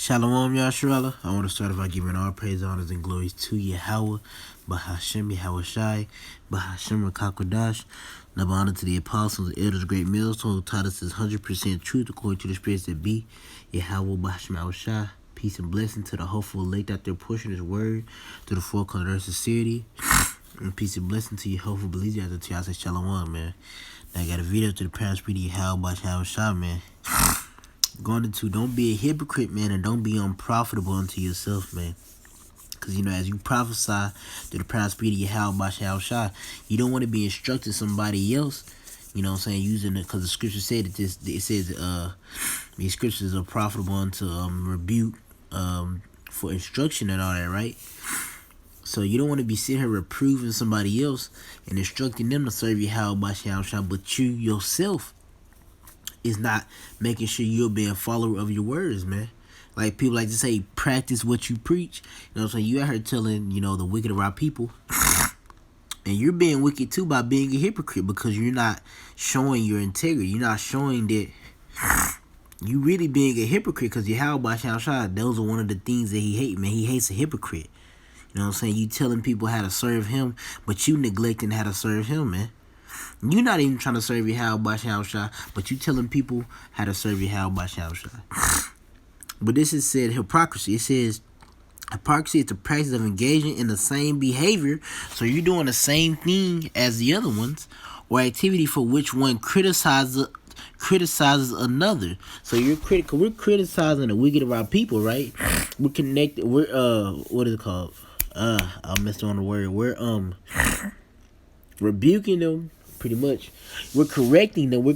Shalom Yasharala. I want to start by giving all praise, honors, and glories to Yahweh, Bahashem Yahweh Shai, Bahashem Rakakwadash. Now honor to the apostles and elders, great millstones who taught us this 100% truth according to the spirits that be. Yahweh, Bahashem Yahweh Shai. Peace and blessing to the hopeful elect out there pushing his word to the four corners of society. And peace and blessing to you hopeful believers out there. To y'all say Shalom, man. Now I got a video to the parents of Yahweh, Bahashem Yahweh Shai, man. Going into don't be a hypocrite, man, and don't be unprofitable unto yourself, man. Because, as you prophesy to the prosperity of Yahweh Shai, you don't want to be instructing somebody else, using it, because the scripture said that it says these scriptures are profitable unto rebuke, for instruction and all that, right? So you don't want to be sitting here reproving somebody else and instructing them to serve Yahweh Shai, but you yourself is not making sure you're being a follower of your words, man. Like people like to say, practice what you preach. You know what I'm saying? You out here telling, the wicked of our people. And you're being wicked too by being a hypocrite because you're not showing your integrity. You're not showing that you really being a hypocrite because Yahweh Shai, those are one of the things that he hates, man. He hates a hypocrite. You know what I'm saying? You telling people how to serve him, but you neglecting how to serve him, man. You're not even trying to serve Yahweh Shai, but you telling people how to serve Yahweh Shai. But this is said hypocrisy. It says hypocrisy is the practice of engaging in the same behavior. So you're doing the same thing as the other ones, or activity for which one criticizes another. So you're critical. We're criticizing the wicked of our people, right? We're connected. We're what is it called? I messed on the word. We're rebuking them. Pretty much, we're correcting them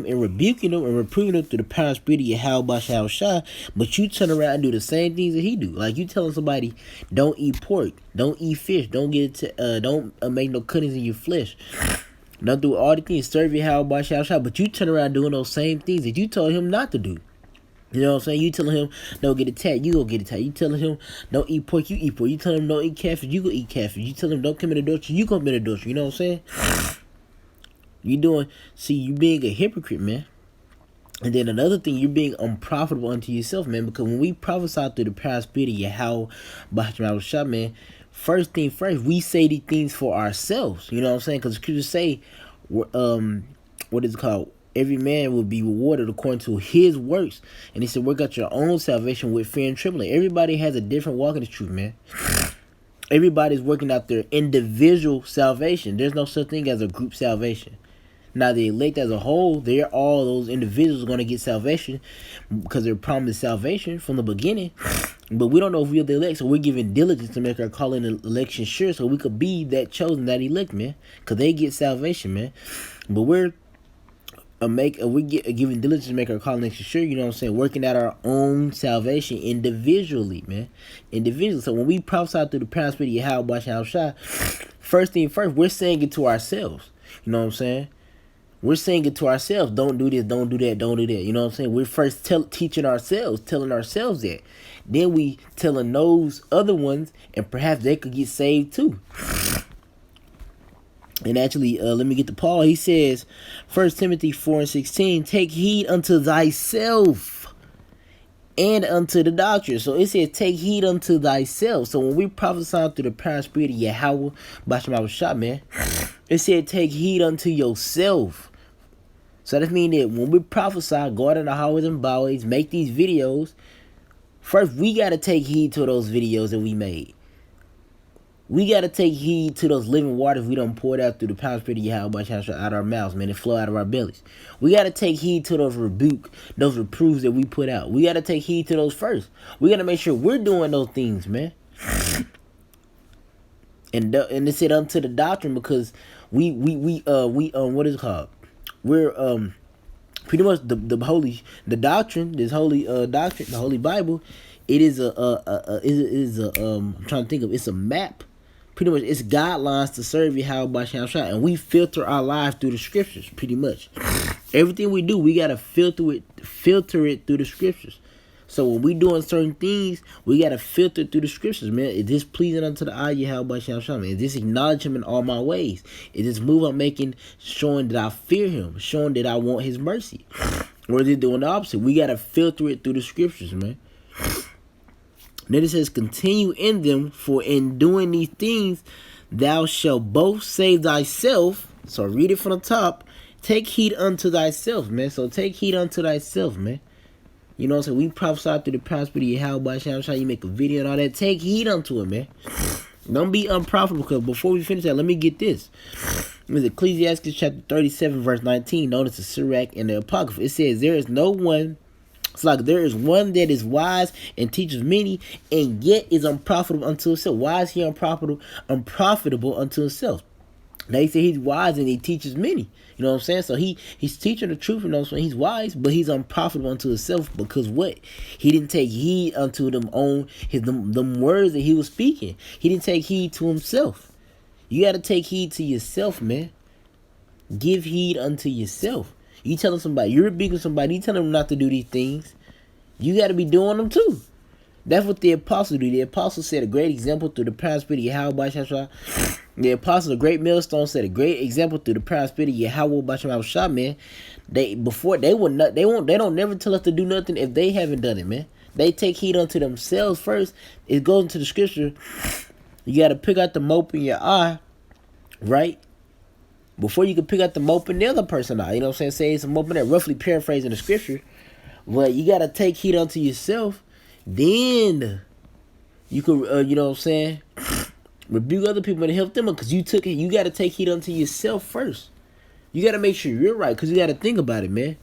and rebuking them and reproving them through the power and spirit of Yahweh Shai. But you turn around and do the same things that he do. Like you telling somebody, don't eat pork, don't eat fish, don't don't make no cuttings in your flesh, don't do all the things, serve Yahweh Shai. But you turn around doing those same things that you told him not to do. You know what I'm saying? You telling him don't get attacked, you go get attacked. You telling him don't eat pork, you eat pork. You telling him don't eat catfish, you go eat catfish. You telling him don't commit adultery, you commit adultery. You know what I'm saying? You being a hypocrite, man. And then another thing, you're being unprofitable unto yourself, man. Because when we prophesy through the prosperity of Yahweh Shai, man, first thing first, we say these things for ourselves. You know what I'm saying? Because the scriptures say, what is it called? Every man will be rewarded according to his works. And he said, work out your own salvation with fear and trembling. Everybody has a different walk in the truth, man. Everybody's working out their individual salvation. There's no such thing as a group salvation. Now, the elect as a whole, all those individuals are going to get salvation because they're promised salvation from the beginning. But we don't know if we're the elect, so we're giving diligence to make our calling and election sure so we could be that chosen, that elect, man. Because they get salvation, man. But we're giving diligence to make our calling and election sure, you know what I'm saying? Working out our own salvation individually, man. Individually. So when we prophesy through the prosperity of Yahweh Shai, first thing first, we're saying it to ourselves. You know what I'm saying? We're saying it to ourselves. Don't do this, don't do that, don't do that. You know what I'm saying? We're first teaching ourselves, telling ourselves that. Then we telling those other ones, and perhaps they could get saved too. And actually, let me get to Paul. He says, 1 Timothy 4:16, take heed unto thyself and unto the doctrine. So it says, take heed unto thyself. So when we prophesy through the prosperity of Yahweh Shai, man, it said, take heed unto yourself. So that means that when we prophesy, go out in the highways and byways, make these videos, first we got to take heed to those videos that we made. We got to take heed to those living waters we done poured out through the power spirit of Yahweh out of our mouths, man, and flow out of our bellies. We got to take heed to those those reproofs that we put out. We got to take heed to those first. We got to make sure we're doing those things, man. And it said unto the doctrine because we what is it called? We're pretty much the doctrine, this holy doctrine, the holy Bible. It is I'm trying to think of, it's a map. Pretty much, it's guidelines to serve Yahweh Shai, and we filter our lives through the scriptures. Pretty much, everything we do, we gotta filter it through the scriptures. So when we doing certain things, we gotta filter through the scriptures, man. Is this pleasing unto the eye, Yahweh Shai, man? Is this acknowledge him in all my ways? Is this move I'm making showing that I fear him, showing that I want his mercy? Or is it doing the opposite? We gotta filter it through the scriptures, man. Then it says, continue in them, for in doing these things thou shalt both save thyself. So read it from the top. Take heed unto thyself, man. So take heed unto thyself, man. You know what I'm saying? We prophesy through the prosperity of how by Sham, you make a video and all that. Take heed unto it, man. Don't be unprofitable, because before we finish that, let me get this. It's Ecclesiastes chapter 37, verse 19. Notice the Sirach and the Apocrypha. It says, there is no one, it's like there is one that is wise and teaches many, and yet is unprofitable unto himself. Why is he unprofitable unto himself? They say he's wise and he teaches many. You know what I'm saying? So he's teaching the truth, you know, so he's wise, but he's unprofitable unto himself, because what? He didn't take heed unto them words that he was speaking. He didn't take heed to himself. You got to take heed to yourself, man. Give heed unto yourself. You telling somebody, you're rebuking somebody, you telling them not to do these things, you got to be doing them too. That's what the apostles do. The apostles set a great example through the prosperity of Yahweh Bashar. The apostles, a great millstone, set a great example through the prosperity of Yahweh Bashar, man. They don't never tell us to do nothing if they haven't done it, man. They take heed unto themselves first. It goes into the scripture. You got to pick out the mope in your eye, right? Before you can pick out the mope in the other person's eye. You know what I'm saying? Say it's a mope in there, roughly paraphrasing the scripture. But you got to take heed unto yourself. Then you could, you know what I'm saying, rebuke other people and help them, because you took it. You got to take heed unto yourself first. You got to make sure you're right, because you got to think about it, man.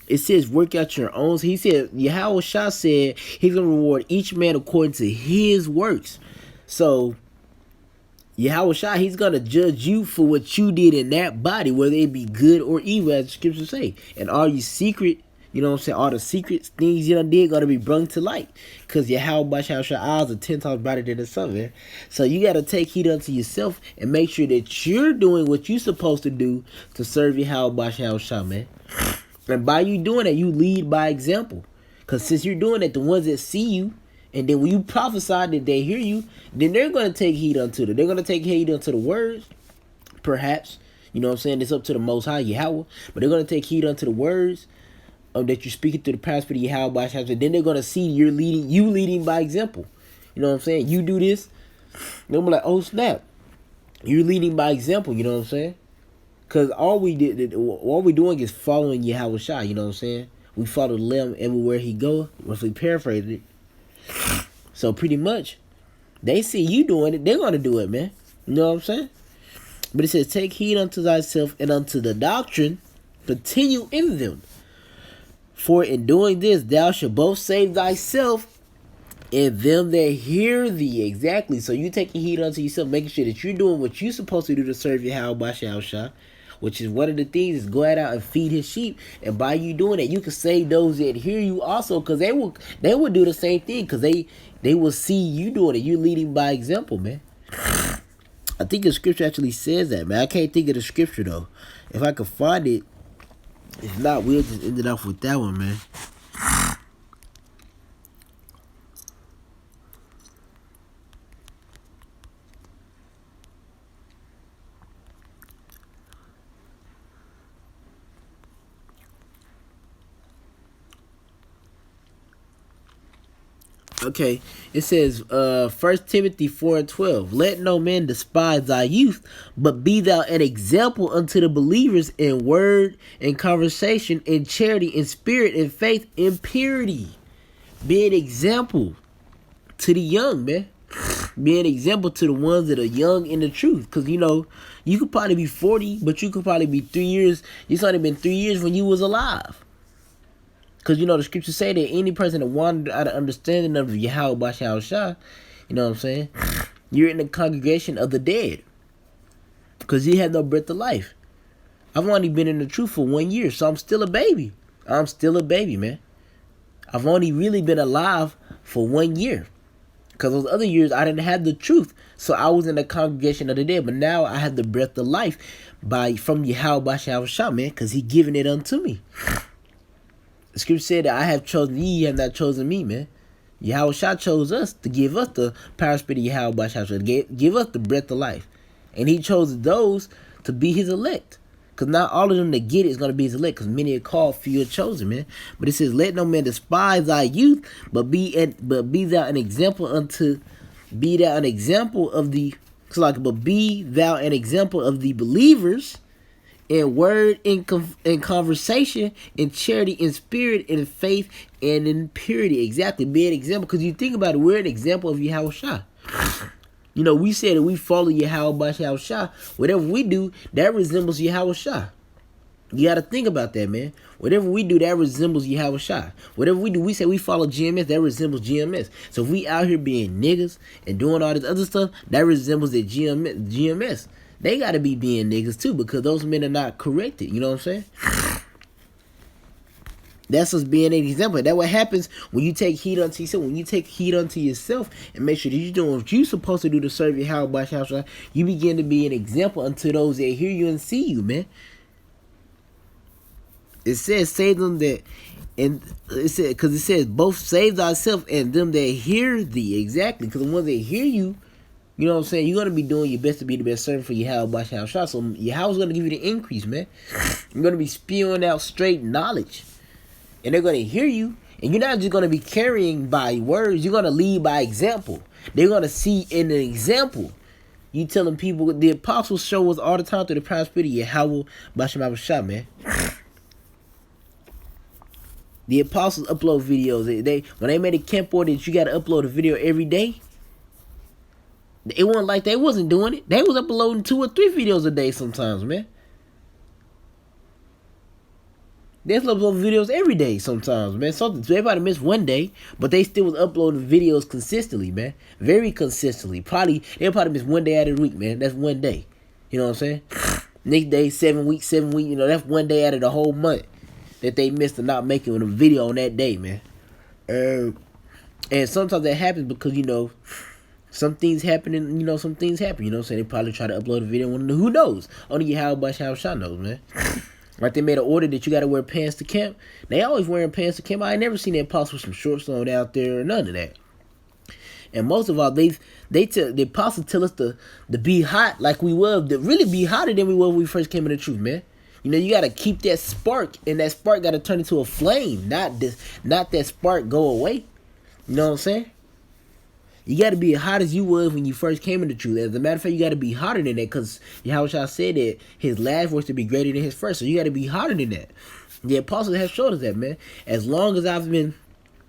It says work out your own. He said, Yahweh Shah said he's going to reward each man according to his works. So Yahweh Shah, he's going to judge you for what you did in that body, whether it be good or evil, as the scriptures say. And all you secret, you know what I'm saying, all the secret things you done did got to be brought to light, because Yahweh Shah's eyes are 10 times brighter than the sun, man. So you got to take heed unto yourself and make sure that you're doing what you're supposed to do to serve Yahweh Shah, man. And by you doing that, you lead by example. Because since you're doing that, the ones that see you, and then when you prophesy that they hear you, then they're going to take heed unto it. They're going to take heed unto the words, perhaps. You know what I'm saying? It's up to the Most High, Yahweh. But they're going to take heed unto the words that you're speaking through the prosperity of Yahweh. Then they're going to see you leading by example. You know what I'm saying? You do this, they'll be like, oh, snap. You're leading by example, you know what I'm saying? Because all we doing is following Yahweh Shah, you know what I'm saying? We follow the lamb everywhere he go, roughly paraphrase it. So pretty much, they see you doing it, they're going to do it, man. You know what I'm saying? But it says, take heed unto thyself and unto the doctrine, continue in them. For in doing this, thou shalt both save thyself and them that hear thee. Exactly. So you taking heed unto yourself, making sure that you're doing what you're supposed to do to serve Yahweh Shah, which is one of the things is go out and feed his sheep. And by you doing that, you can save those that hear you also, because they will do the same thing, because they will see you doing it. You're leading by example, man. I think the scripture actually says that, man. I can't think of the scripture, though. If I could find it. If not, we'll just end it off with that one, man. Okay, it says 1 Timothy 4:12. Let no man despise thy youth, but be thou an example unto the believers in word, in conversation, in charity, in spirit, in faith, in purity. Be an example to the young, man. Be an example to the ones that are young in the truth. Because, you know, you could probably be 40, but you could probably be 3 years. It's only been 3 years when you was alive. Because, you know, the scriptures say that any person that wandered out of understanding of Yahweh Shah, you know what I'm saying? You're in the congregation of the dead. Because you have no breath of life. I've only been in the truth for 1 year, so I'm still a baby. I'm still a baby, man. I've only really been alive for 1 year. Because those other years, I didn't have the truth. So I was in the congregation of the dead. But now I have the breath of life from Yahweh Shah, man. Because he given it unto me. The scripture said that I have chosen ye, you have not chosen me, man. Yahweh Shah chose us to give us the prosperity of Yahweh Shah, to give us the breath of life. And he chose those to be his elect. Because not all of them that get it is going to be as elect. Because many are called, few are chosen, man. But it says, let no man despise thy youth, but be thou an example be thou an example of the, but be thou an example of the believers in word, in conversation, in charity, in spirit, in faith, and in purity. Exactly. Be an example. Because you think about it, we're an example of Yahushua. You know, we said that we follow Yahushua. Whatever we do, that resembles Yahushua. You got to think about that, man. Whatever we do, that resembles Yahushua. Whatever we do, we say we follow GMS, that resembles GMS. So if we out here being niggas and doing all this other stuff, that resembles the GMS. They got to be being niggas too, because those men are not corrected. You know what I'm saying? That's us being an example. That's what happens when you take heed unto yourself. When you take heed unto yourself and make sure that you're doing what you're supposed to do to serve your Yahweh, you begin to be an example unto those that hear you and see you, man. It says, save them that, and it says, both save thyself and them that hear thee. Exactly, because the ones that hear you, you know what I'm saying, you're going to be doing your best to be the best servant for Yahweh. So Yahweh's going to give you the increase, man. You're going to be spewing out straight knowledge. And they're going to hear you. And you're not just going to be carrying by words. You're going to lead by example. They're going to see in an example. You telling people, the apostles show us all the time through the prosperity of Yahweh Bashem Abashah, man. The apostles upload videos. When they made a camp order that you got to upload a video every day, it wasn't like they wasn't doing it. They was uploading 2 or 3 videos a day sometimes, man. They upload videos every day sometimes, man. So everybody missed one day, but they still was uploading videos consistently, man. Very consistently. They'll probably miss one day out of the week, man. That's one day. You know what I'm saying? Next day, 7 weeks, you know, that's one day out of the whole month that they missed and not making a video on that day, man. And sometimes that happens because, you know, some things happen, you know what I'm saying? They probably try to upload a video, who knows? Only Yahweh knows, man. Like they made an order that you got to wear pants to camp. They always wearing pants to camp. I ain't never seen the apostles with some shorts on out there or none of that. And most of all, the apostles tell us to be hot like we were, to really be hotter than we were when we first came in the truth, man. You know, you got to keep that spark, and that spark got to turn into a flame, not that spark go away. You know what I'm saying? You got to be as hot as you was when you first came into truth. As a matter of fact, you got to be hotter than that, because Yahushua said that his last voice to be greater than his first. So you got to be hotter than that. The apostles have showed us that, man. As long as I've been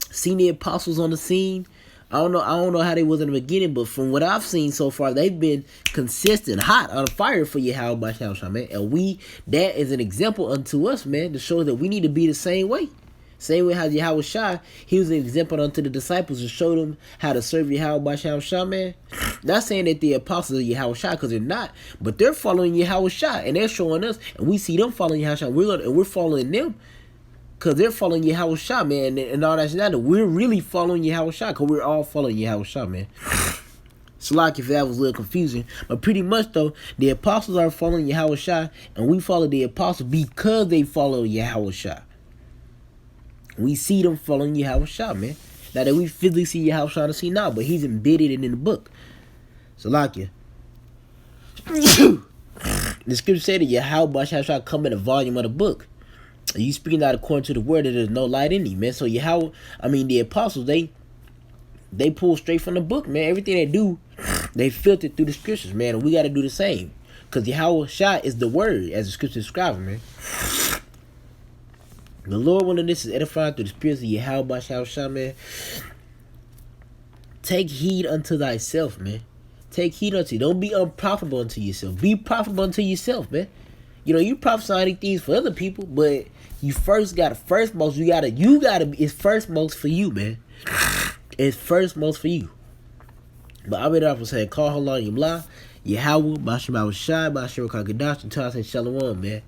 seeing the apostles on the scene, I don't know how they was in the beginning, but from what I've seen so far, they've been consistent, hot, on fire for Yahweh, man. And that is an example unto us, man, to show that we need to be the same way. Same way how Yahweh, he was an example unto the disciples to show them how to serve Yahweh, man. Not saying that the apostles are Yahweh, because they're not, but they're following Yahweh, and they're showing us, and we see them following Yahweh, and we're following them, because they're following Yahweh, man, and all that's not. We're really following Yahweh, because we're all following Yahweh, man. It's like if that was a little confusing, but pretty much though, the apostles are following Yahweh, and we follow the apostles because they follow Yahweh. We see them following Yahweh, man. Now that we physically see Yahweh on the scene now, but he's embedded in the book. So like you. The scripture said that Yahweh shall come in the volume of the book. And you speaking out according to the word that there's no light in you, man. So the apostles, they pull straight from the book, man. Everything they do, they filter through the scriptures, man. And we got to do the same. Because Yahweh is the word, as the scripture describes, man. The Lord wanted this is edifying through the spirits of Yahweh, man. Take heed unto thyself, man. Take heed unto you. Don't be unprofitable unto yourself. Be profitable unto yourself, man. You know, you prophesying things for other people, but you first got to firstmost. You gotta it's firstmost for you, man. It's firstmost for you. But I read it off and say, call Halal Yamla, Yahweh, Bashem Abashai, Bashem Kakadash, until I say Shalom, man.